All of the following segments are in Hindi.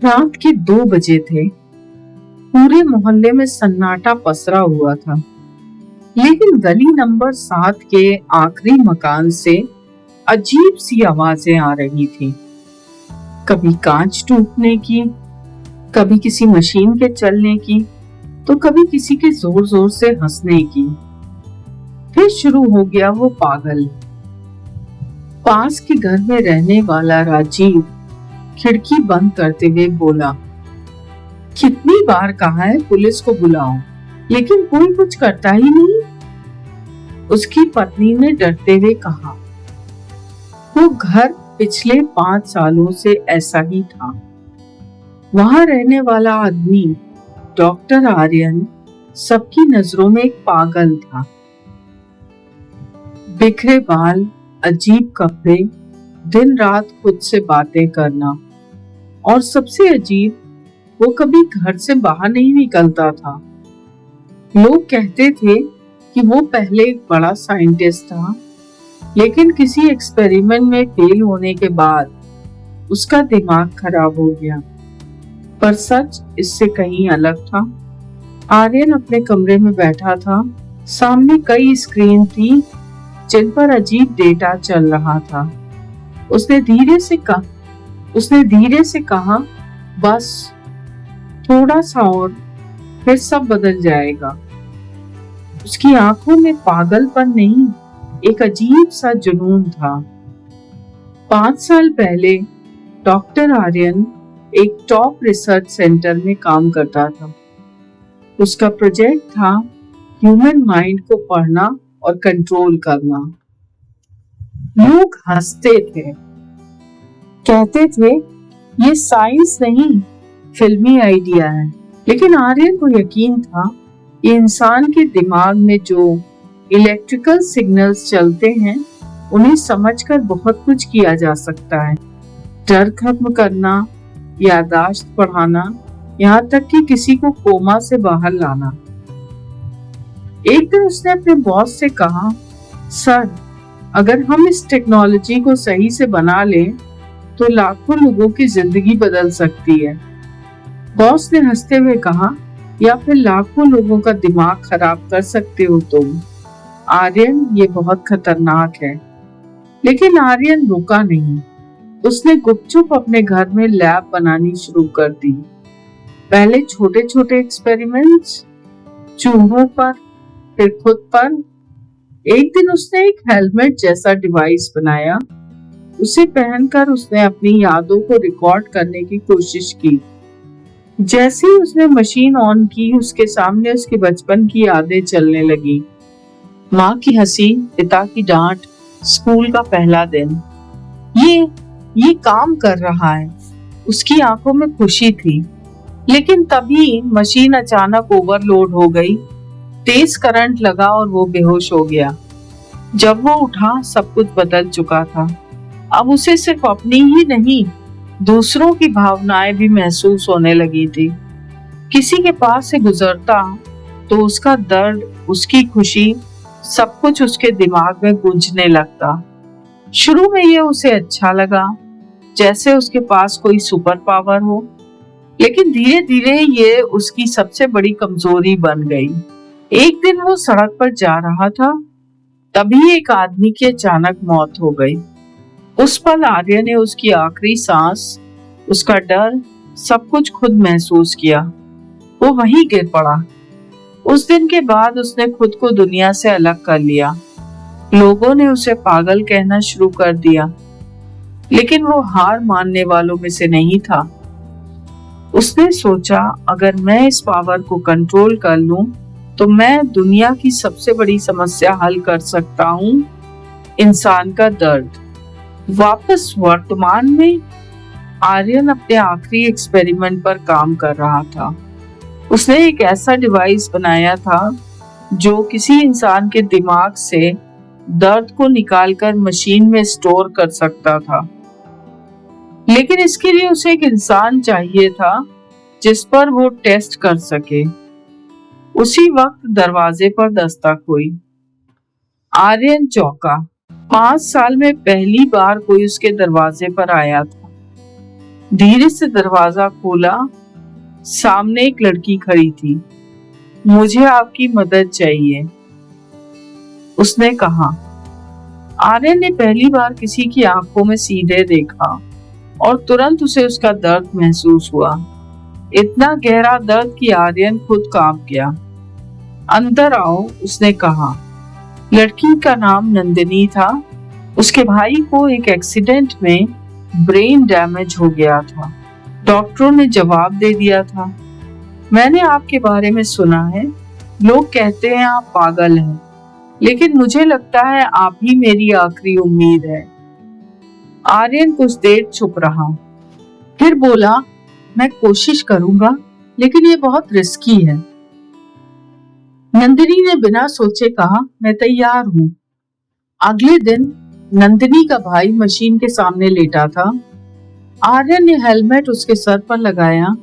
रात के 2 बजे थे। पूरे मोहल्ले में सन्नाटा पसरा हुआ था, लेकिन गली नंबर 7 के आखिरी मकान से अजीब सी आवाजें आ रही थी। कभी कांच टूटने की, कभी किसी मशीन के चलने की, तो कभी किसी के जोर जोर से हंसने की। फिर शुरू हो गया वो पागल। पास के घर में रहने वाला राजीव खिड़की बंद करते हुए बोला, कितनी बार कहा है पुलिस को बुलाओ, लेकिन कोई कुछ करता ही नहीं। उसकी पत्नी ने डरते हुए कहा, वो घर पिछले 5 सालों से ऐसा ही था। वहां रहने वाला आदमी डॉक्टर आर्यन सबकी नजरों में एक पागल था। बिखरे बाल, अजीब कपड़े, दिन रात खुद से बातें करना, और सबसे अजीब, वो कभी घर से बाहर नहीं निकलता था। लोग कहते थे कि वो पहले एक बड़ा साइंटिस्ट था, लेकिन किसी एक्सपेरिमेंट में फेल होने के बाद उसका दिमाग खराब हो गया। पर सच इससे कहीं अलग था। आर्यन अपने कमरे में बैठा था। सामने कई स्क्रीन थी जिन पर अजीब डेटा चल रहा था। उसने धीरे से कहा, बस थोड़ा सा और, फिर सब बदल जाएगा। उसकी आंखों में पागलपन नहीं, एक अजीब सा जुनून था। 5 साल पहले डॉक्टर आर्यन एक टॉप रिसर्च सेंटर में काम करता था। उसका प्रोजेक्ट था ह्यूमन माइंड को पढ़ना और कंट्रोल करना। लोग हंसते थे, कहते थे ये साइंस नहीं, फिल्मी आइडिया है। लेकिन आर्यन को यकीन था कि इंसान के दिमाग में जो इलेक्ट्रिकल सिग्नल्स चलते हैं, उन्हें समझकर बहुत कुछ किया जा सकता है। डर खत्म करना, याददाश्त बढ़ाना, यहाँ तक कि किसी को कोमा से बाहर लाना। एक दिन उसने अपने बॉस से कहा, सर, अगर हम इस टेक्नोलॉजी को सही से बना लें तो लाखों लोगों की जिंदगी बदल सकती है। बॉस ने हंसते हुए कहा, या फिर लाखों लोगों का दिमाग खराब कर सकते हो तुम। आर्यन, ये बहुत खतरनाक है। लेकिन आर्यन रुका नहीं। उसने गुपचुप अपने घर में लैब बनानी शुरू कर दी। पहले छोटे छोटे एक्सपेरिमेंट्स, चूहों पर, फिर खुद पर। एक दिन उसने एक हेलमेट जैसा डिवाइस बनाया। उसे पहनकर उसने अपनी यादों को रिकॉर्ड करने की कोशिश की। जैसे ही उसने मशीन ऑन की, उसके सामने उसके बचपन की यादें चलने लगी। माँ की हंसी, पिता की डांट, स्कूल का पहला दिन। ये काम कर रहा है। उसकी आंखों में खुशी थी। लेकिन तभी मशीन अचानक ओवरलोड हो गई। तेज करंट लगा और वो बेहोश हो गया। जब वो उठा, सब कुछ बदल चुका था। अब उसे सिर्फ अपनी ही नहीं, दूसरों की भावनाएं भी महसूस होने लगी थी। किसी के पास से गुजरता तो उसका दर्द, उसकी खुशी, सब कुछ उसके दिमाग में गूंजने लगता। शुरू में ये उसे अच्छा लगा, जैसे उसके पास कोई सुपर पावर हो, लेकिन धीरे धीरे ये उसकी सबसे बड़ी कमजोरी बन गई। एक दिन वो सड़क पर जा रहा था, तभी एक आदमी की अचानक मौत हो गई। उस पल आर्य ने उसकी आखिरी सांस, उसका डर, सब कुछ खुद महसूस किया। वो वहीं गिर पड़ा। उस दिन के बाद उसने खुद को दुनिया से अलग कर लिया। लोगों ने उसे पागल कहना शुरू कर दिया, लेकिन वो हार मानने वालों में से नहीं था। उसने सोचा, अगर मैं इस पावर को कंट्रोल कर लूं, तो मैं दुनिया की सबसे बड़ी समस्या हल कर सकता हूं, इंसान का दर्द। वापस वर्तमान में आर्यन अपने आखिरी एक्सपेरिमेंट पर काम कर रहा था। उसने एक ऐसा डिवाइस बनाया था जो किसी इंसान के दिमाग से दर्द को निकालकर मशीन में स्टोर कर सकता था। लेकिन इसके लिए उसे एक इंसान चाहिए था जिस पर वो टेस्ट कर सके। उसी वक्त दरवाजे पर दस्तक हुई। आर्यन चौंका। 5 साल में पहली बार कोई उसके दरवाजे पर आया था। धीरे से दरवाजा खोला। सामने एक लड़की खड़ी थी। मुझे आपकी मदद चाहिए, उसने कहा। आर्यन ने पहली बार किसी की आंखों में सीधे देखा और तुरंत उसे उसका दर्द महसूस हुआ। इतना गहरा दर्द कि आर्यन खुद कांप गया। अंदर आओ, उसने कहा। लड़की का नाम नंदिनी था। उसके भाई को एक एक्सीडेंट में ब्रेन डैमेज हो गया था। डॉक्टरों ने जवाब दे दिया था। मैंने आपके बारे में सुना है। लोग कहते हैं आप पागल हैं, लेकिन मुझे लगता है आप ही मेरी आखिरी उम्मीद है। आर्यन कुछ देर चुप रहा, फिर बोला, मैं कोशिश करूंगा, लेकिन ये बहुत रिस्की है। नंदिनी ने बिना सोचे कहा, मैं तैयार हूं। अगले दिन नंदिनी का भाई मशीन के सामने लेटा था। आर्यन ने हेलमेट उसके सर पर लगाया।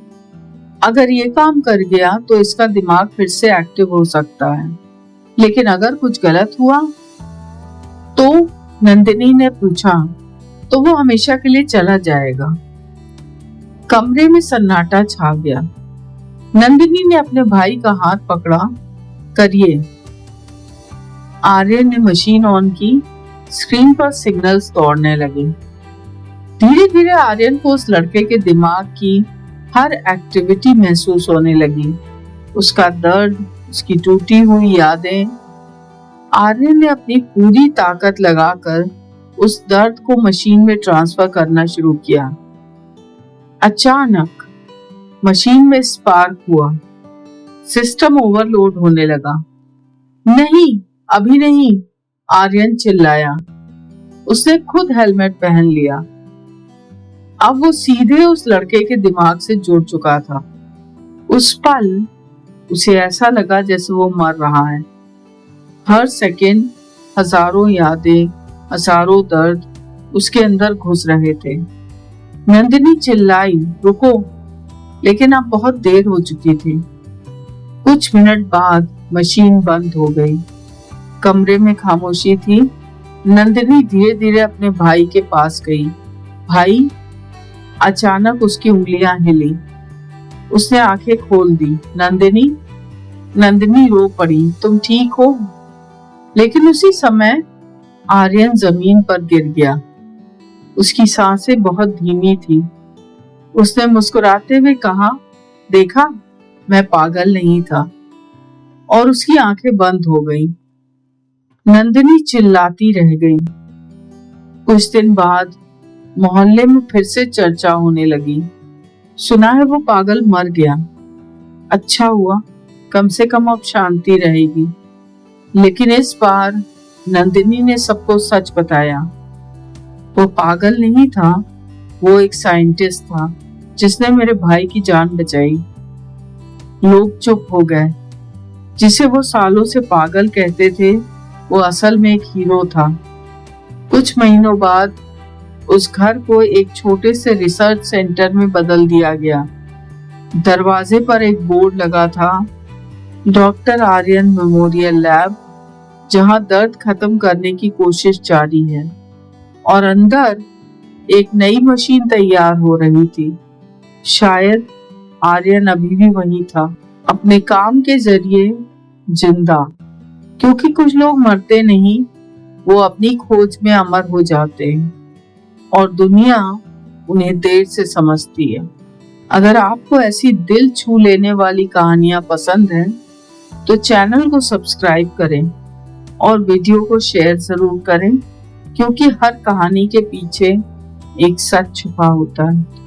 अगर ये काम कर गया तो इसका दिमाग फिर से एक्टिव हो सकता है, लेकिन अगर कुछ गलत हुआ तो? नंदिनी ने पूछा। तो वो हमेशा के लिए चला जाएगा। कमरे में सन्नाटा छा गया। नंदिनी ने अपने भाई का हाथ पकड़ा। करिए। आर्यन ने मशीन ऑन की। स्क्रीन पर सिग्नल्स दौड़ने लगे। धीरे धीरे आर्यन को उस लड़के के दिमाग की हर एक्टिविटी महसूस होने लगी। उसका दर्द, उसकी टूटी हुई यादें। आर्यन ने अपनी पूरी ताकत लगाकर उस दर्द को मशीन में ट्रांसफर करना शुरू किया। अचानक मशीन में स्पार्क हुआ। सिस्टम ओवरलोड होने लगा। नहीं, अभी नहीं, आर्यन चिल्लाया। उसने खुद हेलमेट पहन लिया। अब वो सीधे उस लड़के के दिमाग से जुड़ चुका था। उस पल उसे ऐसा लगा जैसे वो मर रहा है। हर सेकंड हजारों यादें, हजारों दर्द उसके अंदर घुस रहे थे। नंदिनी चिल्लाई, रुको, लेकिन अब बहुत देर हो चुकी थी। कुछ मिनट बाद मशीन बंद हो गई। कमरे में खामोशी थी। नंदिनी धीरे धीरे अपने भाई के पास गई। भाई? अचानक उसकी उंगलियां हिली। उसने आंखें खोल दी। नंदिनी? नंदिनी रो पड़ी। तुम ठीक हो? लेकिन उसी समय आर्यन जमीन पर गिर गया। उसकी सांसें बहुत धीमी थी। उसने मुस्कुराते हुए कहा, देखा, मैं पागल नहीं था। और उसकी आंखें बंद हो गईं। नंदिनी चिल्लाती रह गई। कुछ दिन बाद मोहल्ले में फिर से चर्चा होने लगी। सुना है वो पागल मर गया। अच्छा हुआ, कम से कम अब शांति रहेगी। लेकिन इस बार नंदिनी ने सबको सच बताया। वो पागल नहीं था, वो एक साइंटिस्ट था जिसने मेरे भाई की जान बचाई। लोग चुप हो गए। जिसे वो सालों से पागल कहते थे, वो असल में एक हीरो था। कुछ महीनों बाद उस घर को एक छोटे से रिसर्च सेंटर में बदल दिया गया। दरवाजे पर एक बोर्ड लगा था, डॉक्टर आर्यन मेमोरियल लैब, जहां दर्द खत्म करने की कोशिश जारी है। और अंदर एक नई मशीन तैयार हो रही थी। शायद आर्यन अभी भी वही था, अपने काम के जरिए जिंदा। क्योंकि कुछ लोग मरते नहीं, वो अपनी खोज में अमर हो जाते हैं और दुनिया उन्हें देर से समझती है। अगर आपको ऐसी दिल छू लेने वाली कहानियां पसंद हैं, तो चैनल को सब्सक्राइब करें और वीडियो को शेयर जरूर करें, क्योंकि हर कहानी के पीछे एक सच छुपा होता है।